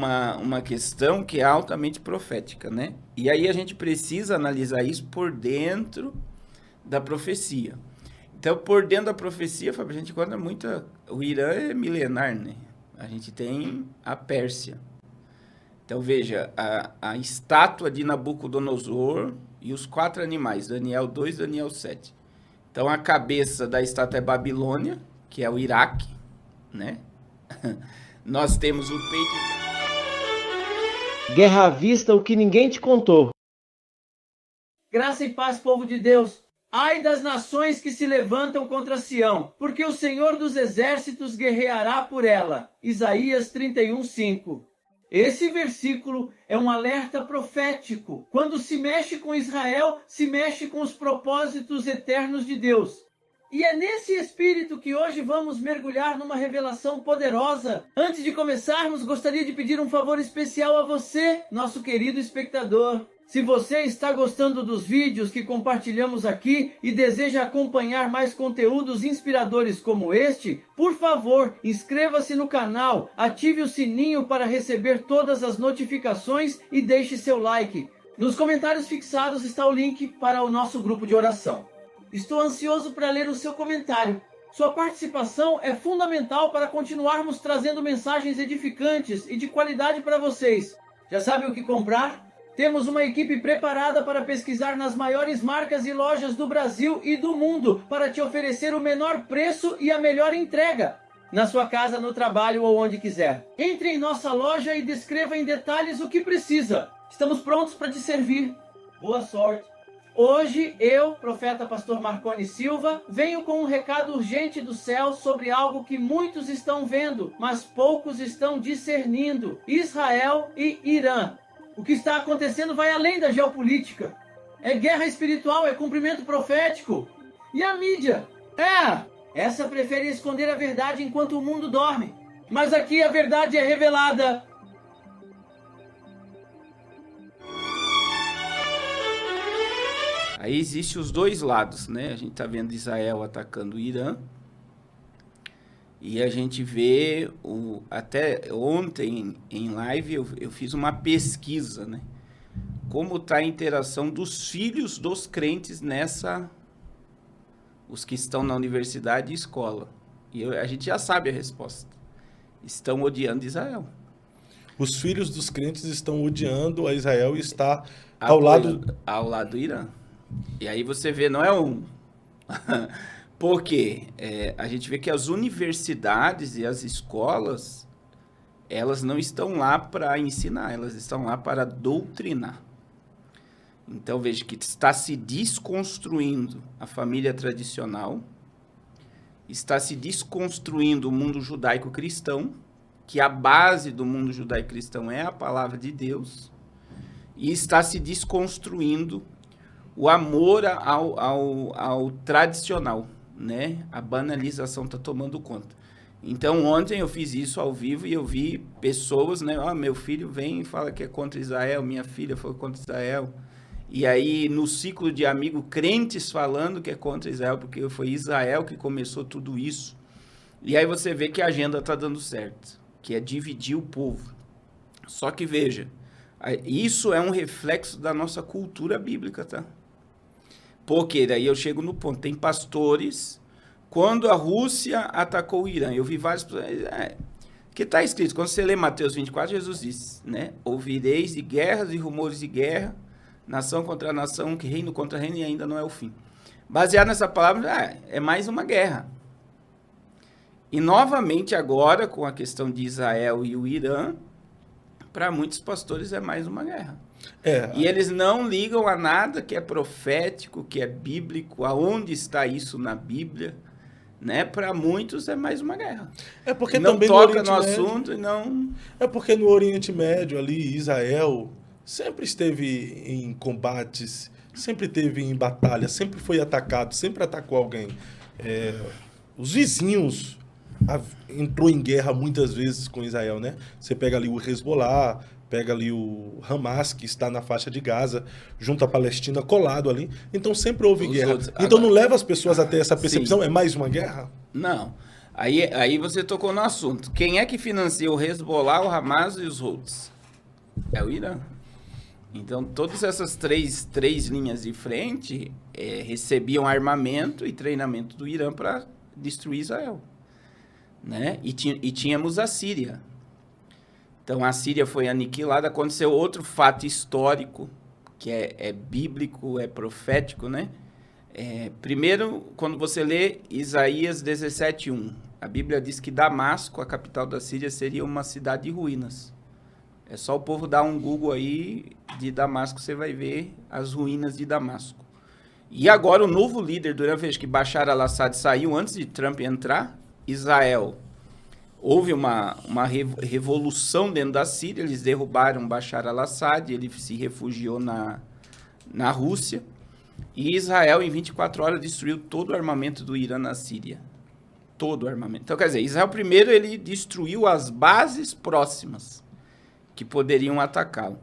uma questão que é altamente profética, né? E aí a gente precisa analisar isso por dentro da profecia. Então, por dentro da profecia, Fábio, a gente encontra muita... O Irã é milenar, né? A gente tem a Pérsia. Então, veja, a estátua de Nabucodonosor e os 4 animais, Daniel 2, Daniel 7. Então, a cabeça da estátua é Babilônia, que é o Iraque, né? Nós temos o peito... Guerra à vista, o que ninguém te contou. Graça e paz, povo de Deus. Ai das nações que se levantam contra Sião, porque o Senhor dos exércitos guerreará por ela. Isaías 31:5. Esse versículo é um alerta profético. Quando se mexe com Israel, se mexe com os propósitos eternos de Deus. E é nesse espírito que hoje vamos mergulhar numa revelação poderosa. Antes de começarmos, gostaria de pedir um favor especial a você, nosso querido espectador. Se você está gostando dos vídeos que compartilhamos aqui e deseja acompanhar mais conteúdos inspiradores como este, por favor, inscreva-se no canal, ative o sininho para receber todas as notificações e deixe seu like. Nos comentários fixados está o link para o nosso grupo de oração. Estou ansioso para ler o seu comentário. Sua participação é fundamental para continuarmos trazendo mensagens edificantes e de qualidade para vocês. Já sabe o que comprar? Temos uma equipe preparada para pesquisar nas maiores marcas e lojas do Brasil e do mundo para te oferecer o menor preço e a melhor entrega. Na sua casa, no trabalho ou onde quiser. Entre em nossa loja e descreva em detalhes o que precisa. Estamos prontos para te servir. Boa sorte. Hoje, eu, profeta pastor Marconi Silva, venho com um recado urgente do céu sobre algo que muitos estão vendo, mas poucos estão discernindo. Israel e Irã. O que está acontecendo vai além da geopolítica. É guerra espiritual, é cumprimento profético. E a mídia? Essa prefere esconder a verdade enquanto o mundo dorme. Mas aqui a verdade é revelada. Aí existem os dois lados, né? A gente está vendo Israel atacando o Irã. E a gente vê, até ontem em live eu fiz uma pesquisa, né? Como está a interação dos filhos dos crentes os que estão na universidade e escola. E a gente já sabe a resposta. Estão odiando Israel. Os filhos dos crentes estão odiando a Israel e está ao lado do Irã. E aí você vê, não é um... Porque a gente vê que as universidades e as escolas, elas não estão lá para ensinar, elas estão lá para doutrinar. Então, veja que está se desconstruindo a família tradicional, está se desconstruindo o mundo judaico-cristão, que a base do mundo judaico-cristão é a palavra de Deus, e está se desconstruindo o amor ao tradicional, né? A banalização está tomando conta. Então, ontem eu fiz isso ao vivo e eu vi pessoas, né? Meu filho vem e fala que é contra Israel, minha filha foi contra Israel. E aí, no ciclo de amigo, crentes falando que é contra Israel, porque foi Israel que começou tudo isso. E aí você vê que a agenda está dando certo, que é dividir o povo. Só que veja, isso é um reflexo da nossa cultura bíblica, tá? Porque daí eu chego no ponto, tem pastores, quando a Rússia atacou o Irã, eu vi vários... que está escrito, quando você lê Mateus 24, Jesus disse, né? Ouvireis de guerras e rumores de guerra, nação contra nação, que reino contra reino, e ainda não é o fim. Baseado nessa palavra, é mais uma guerra. E novamente agora, com a questão de Israel e o Irã, para muitos pastores é mais uma guerra. E eles não ligam a nada que é profético, que é bíblico, aonde está isso na Bíblia, né? Para muitos é mais uma guerra. É porque não também toca no assunto e não... É porque no Oriente Médio ali, Israel sempre esteve em combates, sempre esteve em batalha, sempre foi atacado, sempre atacou alguém. Os vizinhos entrou em guerra muitas vezes com Israel, né? Você pega ali o Hezbollah, pega ali o Hamas, que está na faixa de Gaza, junto à Palestina, colado ali. Então sempre houve guerra. Então não leva as pessoas a ter essa percepção, é mais uma guerra? Não. Aí você tocou no assunto. Quem é que financia o Hezbollah, o Hamas e os Houthis? É o Irã. Então, todas essas três linhas de frente recebiam armamento e treinamento do Irã para destruir Israel. Né? E tínhamos a Síria. Então, a Síria foi aniquilada. Aconteceu outro fato histórico, que é bíblico, é profético, né? Primeiro, quando você lê Isaías 17:1, a Bíblia diz que Damasco, a capital da Síria, seria uma cidade de ruínas. É só o povo dar um Google aí de Damasco, você vai ver as ruínas de Damasco. E agora o novo líder do Irã, veja que Bashar al-Assad saiu antes de Trump entrar. Israel, houve uma revolução dentro da Síria, eles derrubaram Bashar al-Assad, ele se refugiou na Rússia. E Israel, em 24 horas, destruiu todo o armamento do Irã na Síria. Todo o armamento. Então, quer dizer, Israel primeiro ele destruiu as bases próximas que poderiam atacá-lo.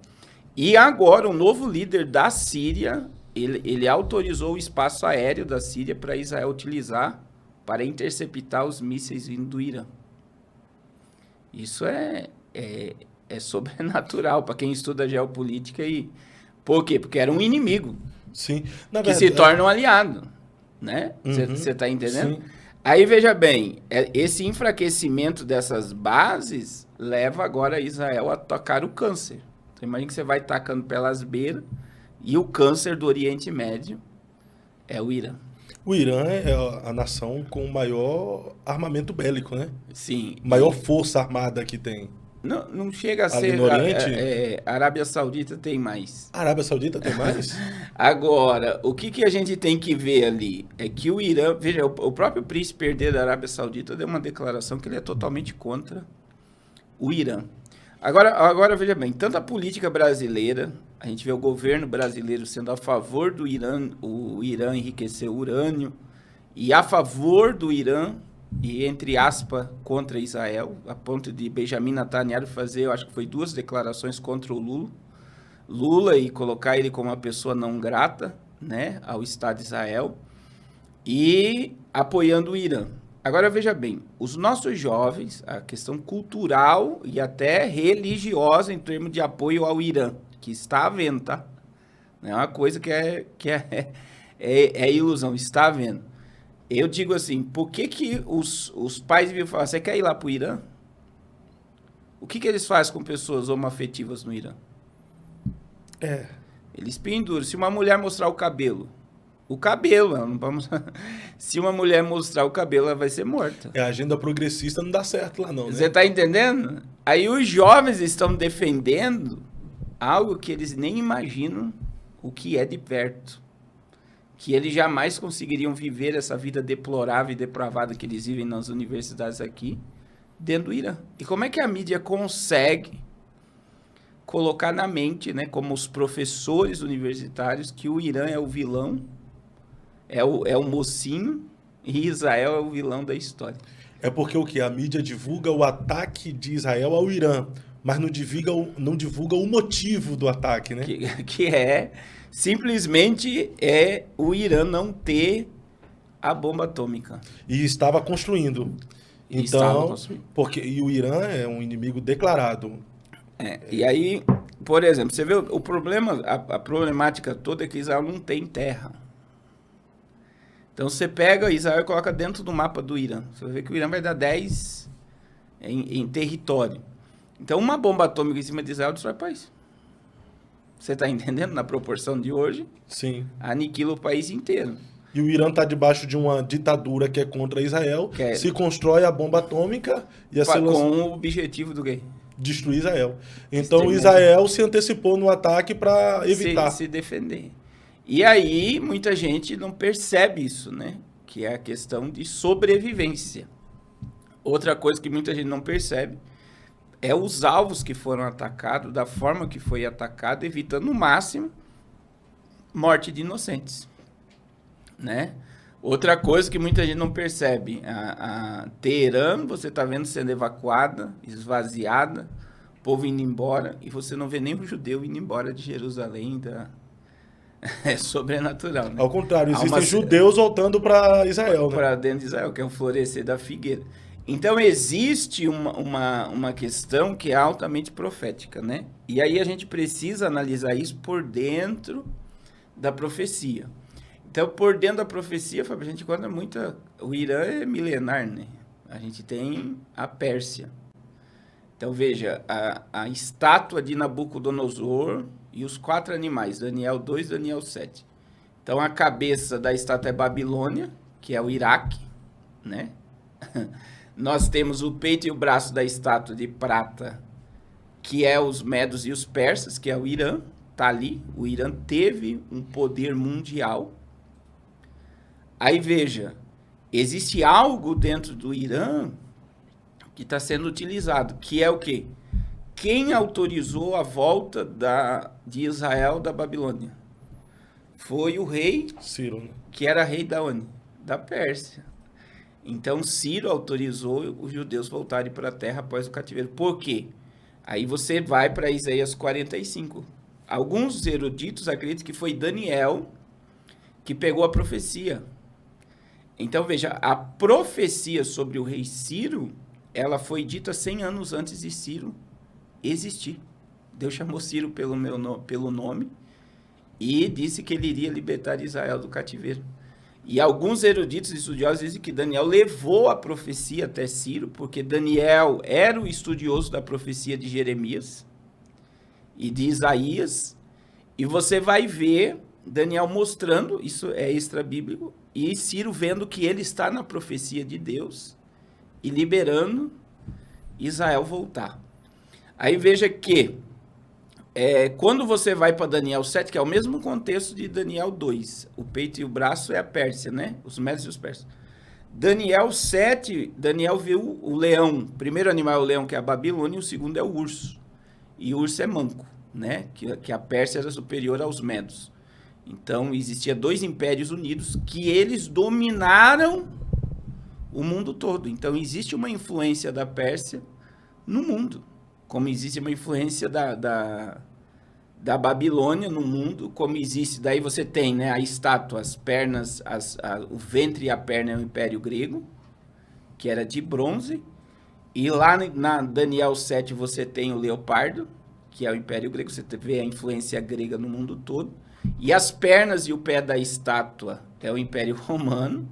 E agora, o novo líder da Síria, ele autorizou o espaço aéreo da Síria para Israel utilizar para interceptar os mísseis vindo do Irã. Isso é sobrenatural para quem estuda geopolítica. Por quê? Porque era um inimigo. Sim. Que se torna um aliado. Né? Você está entendendo? Sim. Aí, veja bem, esse enfraquecimento dessas bases leva agora Israel a atacar o câncer. Então, imagina que você vai tacando pelas beiras e o câncer do Oriente Médio é o Irã. O Irã é a nação com o maior armamento bélico, né? Sim. Maior força armada que tem. Não chega a Ali ser... no Oriente? A Arábia Saudita tem mais. A Arábia Saudita tem mais? Agora, o que a gente tem que ver ali é que o Irã... Veja, o próprio príncipe herdeiro da Arábia Saudita deu uma declaração que ele é totalmente contra o Irã. Agora, veja bem, tanto a política brasileira, a gente vê o governo brasileiro sendo a favor do Irã, o Irã enriquecer urânio, e a favor do Irã, e entre aspas, contra Israel, a ponto de Benjamin Netanyahu fazer, eu acho que foi 2 declarações contra o Lula e colocar ele como uma pessoa não grata, né, ao Estado de Israel, e apoiando o Irã. Agora, veja bem, os nossos jovens, a questão cultural e até religiosa em termos de apoio ao Irã, que está havendo, tá? Não é uma coisa que é ilusão, está havendo. Eu digo assim, por que os pais deviam falar, você quer ir lá para o Irã? O que eles fazem com pessoas homoafetivas no Irã? Eles penduram. Se uma mulher mostrar o cabelo, não vamos... Se uma mulher mostrar o cabelo, ela vai ser morta. A agenda progressista não dá certo lá não, né? Você está entendendo? Aí os jovens estão defendendo algo que eles nem imaginam o que é de perto. Que eles jamais conseguiriam viver essa vida deplorável e depravada que eles vivem nas universidades aqui, dentro do Irã. E como é que a mídia consegue colocar na mente, né, como os professores universitários, que o Irã é o vilão, é o mocinho, e Israel é o vilão da história? É porque o que? A mídia divulga o ataque de Israel ao Irã, mas não divulga o motivo do ataque, né? Que simplesmente o Irã não ter a bomba atômica. E estava construindo. Então, e o Irã é um inimigo declarado. E aí, por exemplo, você vê o problema, a problemática toda é que Israel não tem terra. Então você pega Israel e coloca dentro do mapa do Irã. Você vai ver que o Irã vai dar 10 em território. Então uma bomba atômica em cima de Israel destrói o país. Você está entendendo? Na proporção de hoje, sim, aniquila o país inteiro. E o Irã está debaixo de uma ditadura que é contra Israel, se constrói a bomba atômica e com o objetivo do quê? Destruir Israel. Então Israel se antecipou no ataque para evitar. Se defender. E aí muita gente não percebe isso, né? Que é a questão de sobrevivência. Outra coisa que muita gente não percebe é os alvos que foram atacados, da forma que foi atacado, evitando no máximo morte de inocentes, né? Outra coisa que muita gente não percebe, a Teherã, você está vendo sendo evacuada, esvaziada, o povo indo embora, e você não vê nem o judeu indo embora de Jerusalém. É sobrenatural, né? Ao contrário, existem judeus voltando para Israel, né? Para dentro de Israel, que é um florescer da figueira. Então, existe uma questão que é altamente profética, né? E aí a gente precisa analisar isso por dentro da profecia. Então, por dentro da profecia, Fábio, a gente encontra muita... O Irã é milenar, né? A gente tem a Pérsia. Então, veja, a estátua de Nabucodonosor e os 4 animais, Daniel 2, Daniel 7. Então, a cabeça da estátua é Babilônia, que é o Iraque, né? Nós temos o peito e o braço da estátua de prata, que é os medos e os persas, que é o Irã, tá ali. O Irã teve um poder mundial. Aí veja, existe algo dentro do Irã que está sendo utilizado, que é o quê? Quem autorizou a volta de Israel da Babilônia? Foi o rei Ciro, né? que era rei da onde? Da Pérsia. Então, Ciro autorizou os judeus voltarem para a terra após o cativeiro. Por quê? Aí você vai para Isaías 45. Alguns eruditos acreditam que foi Daniel que pegou a profecia. Então, veja, a profecia sobre o rei Ciro, ela foi dita 100 anos antes de Ciro existir. Deus chamou Ciro pelo nome e disse que ele iria libertar Israel do cativeiro. E alguns eruditos e estudiosos dizem que Daniel levou a profecia até Ciro, porque Daniel era o estudioso da profecia de Jeremias e de Isaías. E você vai ver Daniel mostrando, isso é extra-bíblico, e Ciro vendo que ele está na profecia de Deus e liberando Israel voltar. Aí veja que quando você vai para Daniel 7, que é o mesmo contexto de Daniel 2, o peito e o braço é a Pérsia, né? Os medos e os persas. Daniel 7, Daniel viu o leão. O primeiro animal é o leão, que é a Babilônia, e o segundo é o urso. E o urso é manco, né? Que a Pérsia era superior aos medos. Então, existia 2 impérios unidos que eles dominaram o mundo todo. Então, existe uma influência da Pérsia no mundo, como existe uma influência da Babilônia no mundo, como existe, daí você tem, né, a estátua, as pernas, o ventre e a perna é o Império Grego, que era de bronze, e lá na Daniel 7 você tem o leopardo, que é o Império Grego, você vê a influência grega no mundo todo, e as pernas e o pé da estátua é o Império Romano,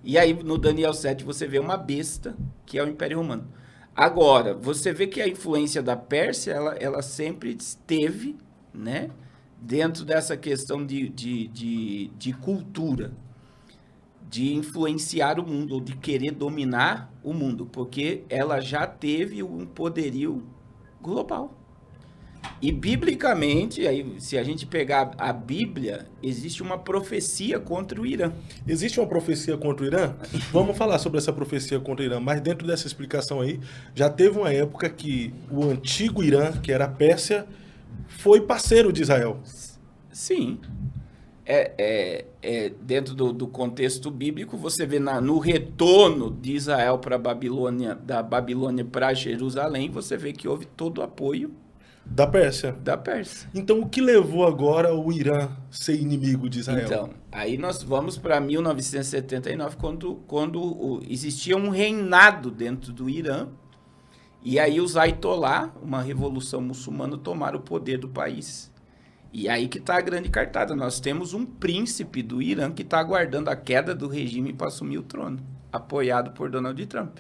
e aí no Daniel 7 você vê uma besta, que é o Império Romano. Agora, você vê que a influência da Pérsia, ela sempre esteve, né, dentro dessa questão de cultura, de influenciar o mundo, ou de querer dominar o mundo, porque ela já teve um poderio global. E, biblicamente, aí, se a gente pegar a Bíblia, existe uma profecia contra o Irã. Existe uma profecia contra o Irã? Vamos falar sobre essa profecia contra o Irã, mas dentro dessa explicação aí, já teve uma época que o antigo Irã, que era a Pérsia, foi parceiro de Israel. Sim. Dentro do contexto bíblico, você vê no retorno de Israel para a Babilônia, da Babilônia para Jerusalém, você vê que houve todo o apoio Da Pérsia. da Pérsia. Então, o que levou agora o Irã ser inimigo de Israel? Então, aí nós vamos para 1979, quando existia um reinado dentro do Irã, e aí os Ayatollah, uma revolução muçulmana, tomaram o poder do país. E aí que está a grande cartada. Nós temos um príncipe do Irã que está aguardando a queda do regime para assumir o trono, apoiado por Donald Trump.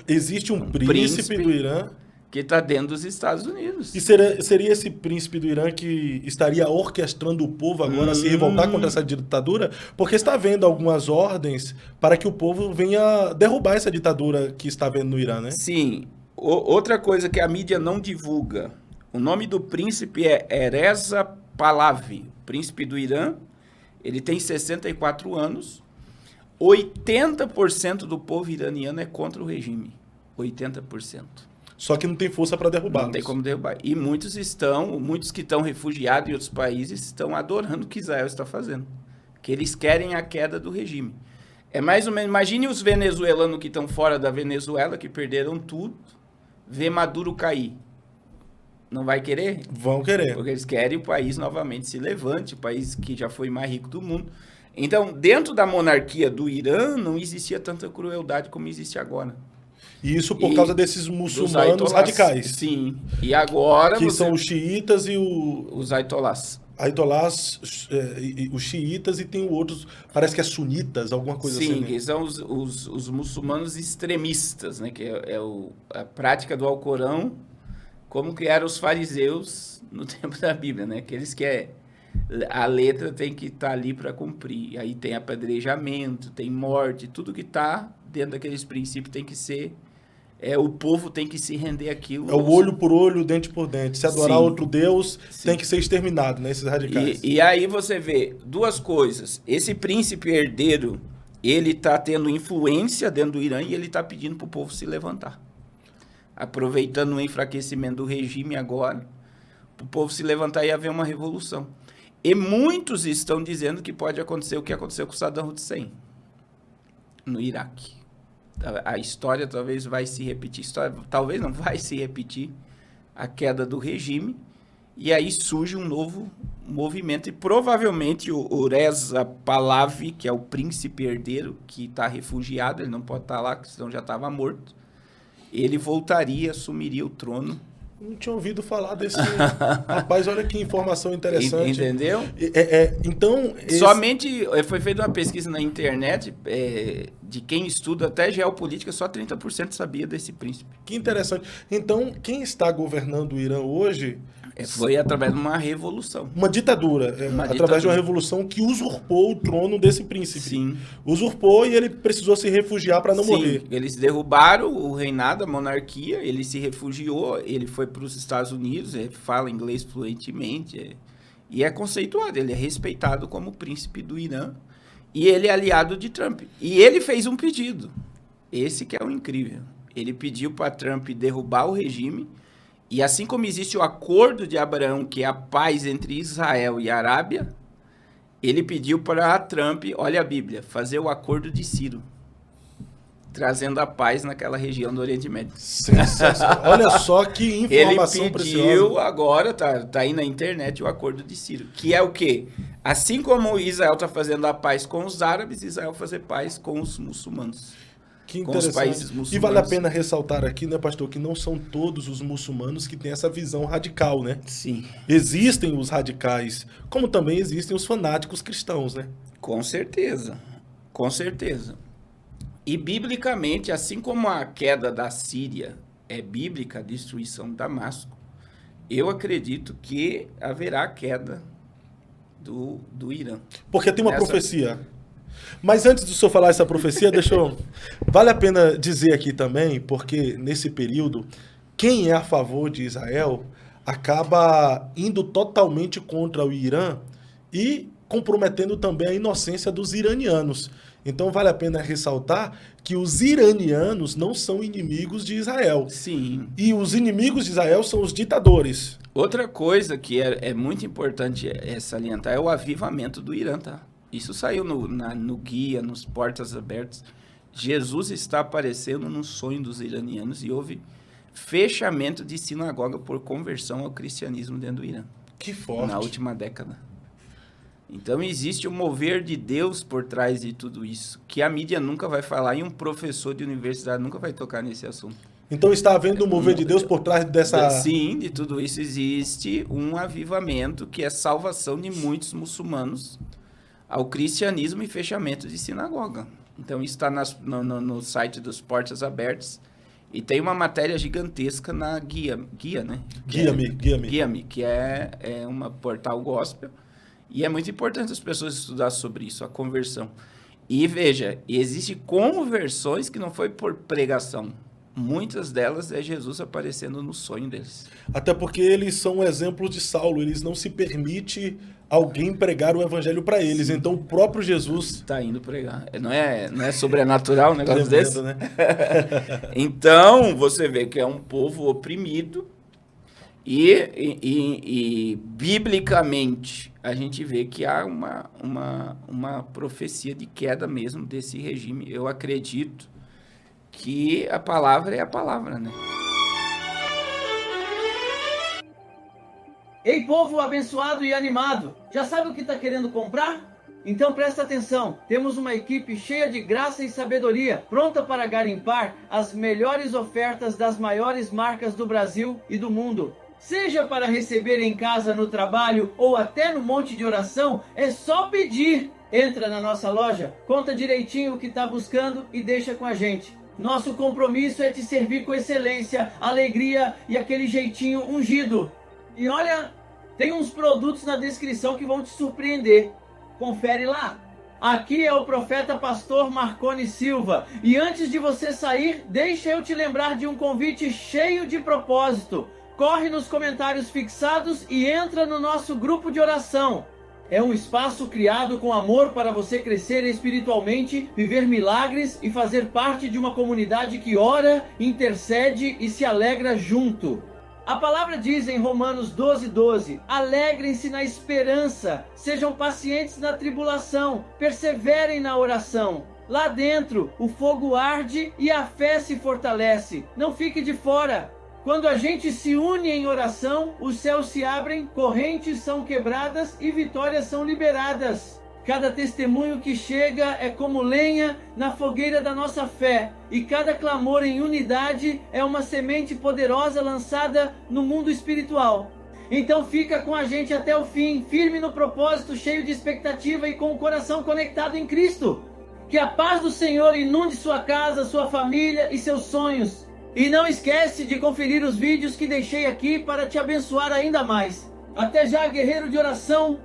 Existe um príncipe do Irã que está dentro dos Estados Unidos. e seria esse príncipe do Irã que estaria orquestrando o povo agora a se revoltar contra essa ditadura? Porque está havendo algumas ordens para que o povo venha derrubar essa ditadura que está havendo no Irã, né? Sim. Outra coisa que a mídia não divulga. O nome do príncipe é Reza Pahlavi, príncipe do Irã. Ele tem 64 anos. 80% do povo iraniano é contra o regime. 80%. Só que não tem força para derrubar. Não tem como derrubar. E muitos que estão refugiados em outros países estão adorando o que Israel está fazendo. Que eles querem a queda do regime. É mais ou menos, imagine os venezuelanos que estão fora da Venezuela, que perderam tudo, ver Maduro cair. Não vai querer? Vão querer. Porque eles querem o país novamente se levante, o país que já foi mais rico do mundo. Então, dentro da monarquia do Irã, não existia tanta crueldade como existe agora. E isso por causa desses Dos muçulmanos aitolás. radicais. Sim. E agora Que são os xiitas e os aitolás. Aitolás, os xiitas e tem outros, parece que é sunitas, alguma coisa Sim, assim. Né? que são os muçulmanos extremistas, né? Que é a prática do Alcorão, como criaram os fariseus no tempo da Bíblia, né? Aqueles que a letra tem que estar ali para cumprir. Aí tem apedrejamento, tem morte, tudo que está dentro daqueles princípios tem que ser... o povo tem que se render àquilo. É o olho por olho, dente por dente. Se adorar Sim. outro Deus, Sim. tem que ser exterminado, né? Esses radicais. E aí você vê duas coisas. Esse príncipe herdeiro, ele está tendo influência dentro do Irã e ele está pedindo para o povo se levantar. Aproveitando o enfraquecimento do regime agora, para o povo se levantar e haver uma revolução. E muitos estão dizendo que pode acontecer o que aconteceu com Saddam Hussein no Iraque. A história talvez vai se repetir. Talvez não vai se repetir a queda do regime. E aí surge um novo movimento. E provavelmente o Reza Pahlavi, que é o príncipe herdeiro, que está refugiado, ele não pode estar lá, senão já estava morto. Ele voltaria, assumiria o trono. Não tinha ouvido falar desse... Rapaz, olha que informação interessante. Entendeu? Então... Somente foi feita uma pesquisa na internet de quem estuda até geopolítica, só 30% sabia desse príncipe. Que interessante. Então, quem está governando o Irã hoje... Foi através de uma revolução. Uma ditadura. Através de uma revolução que usurpou o trono desse príncipe. Sim. Usurpou e ele precisou se refugiar para não morrer. Eles derrubaram o reinado, a monarquia, ele se refugiou, ele foi para os Estados Unidos, ele fala inglês fluentemente, e é conceituado, ele é respeitado como príncipe do Irã, e ele é aliado de Trump. E ele fez um pedido, esse que é o incrível. Ele pediu para Trump derrubar o regime, e assim como existe o acordo de Abraão, que é a paz entre Israel e a Arábia, ele pediu para Trump, olha a Bíblia, fazer o acordo de Ciro, trazendo a paz naquela região do Oriente Médio. Sensacional. Olha só que informação preciosa. Ele pediu agora, tá aí na internet, o acordo de Ciro, que é o quê? Assim como Israel está fazendo a paz com os árabes, Israel fazer paz com os muçulmanos. Que com os países interessante. muçulmanos. E vale a pena ressaltar aqui, né, pastor, que não são todos os muçulmanos que têm essa visão radical, né? Sim. Existem os radicais, como também existem os fanáticos cristãos, né? Com certeza. Com certeza. E biblicamente, assim como a queda da Síria é bíblica, a destruição de Damasco, eu acredito que haverá queda do Irã. Porque tem uma profecia. Mas antes do senhor falar essa profecia, vale a pena dizer aqui também, porque nesse período, quem é a favor de Israel acaba indo totalmente contra o Irã e comprometendo também a inocência dos iranianos. Então vale a pena ressaltar que os iranianos não são inimigos de Israel. Sim. E os inimigos de Israel são os ditadores. Outra coisa que é muito importante salientar é o avivamento do Irã, tá? Isso saiu no guia, nos Portas Abertas. Jesus está aparecendo no sonho dos iranianos e houve fechamento de sinagoga por conversão ao cristianismo dentro do Irã. Que forte. Na última década. Então existe um mover de Deus por trás de tudo isso, que a mídia nunca vai falar e um professor de universidade nunca vai tocar nesse assunto. Então está havendo um mover de Deus por trás dessa... Sim, de tudo isso existe um avivamento que é salvação de muitos muçulmanos ao cristianismo e fechamento de sinagoga. Então isso está no site dos Portas Abertas e tem uma matéria gigantesca na Guia, né? Guia-me. Que é uma portal gospel. E é muito importante as pessoas estudar sobre isso, a conversão. E veja, existem conversões que não foi por pregação. Muitas delas é Jesus aparecendo no sonho deles. Até porque eles são exemplos de Saulo, eles não se permite alguém pregar o evangelho para eles. Sim. Então o próprio Jesus está indo pregar. Não é sobrenatural um negócio desse? Né? Então você vê que é um povo oprimido e biblicamente a gente vê que há uma profecia de queda mesmo desse regime. Eu acredito que a palavra é a palavra, né? Ei, povo abençoado e animado, já sabe o que está querendo comprar? Então presta atenção, temos uma equipe cheia de graça e sabedoria, pronta para garimpar as melhores ofertas das maiores marcas do Brasil e do mundo. Seja para receber em casa, no trabalho ou até no monte de oração, é só pedir. Entra na nossa loja, conta direitinho o que está buscando e deixa com a gente. Nosso compromisso é te servir com excelência, alegria e aquele jeitinho ungido. E olha, tem uns produtos na descrição que vão te surpreender. Confere lá. Aqui é o profeta pastor Marconi Silva. E antes de você sair, deixa eu te lembrar de um convite cheio de propósito. Corre nos comentários fixados e entra no nosso grupo de oração. É um espaço criado com amor para você crescer espiritualmente, viver milagres e fazer parte de uma comunidade que ora, intercede e se alegra junto. A palavra diz em Romanos 12:12, alegrem-se na esperança, sejam pacientes na tribulação, perseverem na oração. Lá dentro, o fogo arde e a fé se fortalece. Não fique de fora. Quando a gente se une em oração, os céus se abrem, correntes são quebradas e vitórias são liberadas. Cada testemunho que chega é como lenha na fogueira da nossa fé, e cada clamor em unidade é uma semente poderosa lançada no mundo espiritual. Então fica com a gente até o fim, firme no propósito, cheio de expectativa e com o coração conectado em Cristo. Que a paz do Senhor inunde sua casa, sua família e seus sonhos. E não esquece de conferir os vídeos que deixei aqui para te abençoar ainda mais. Até já, guerreiro de oração!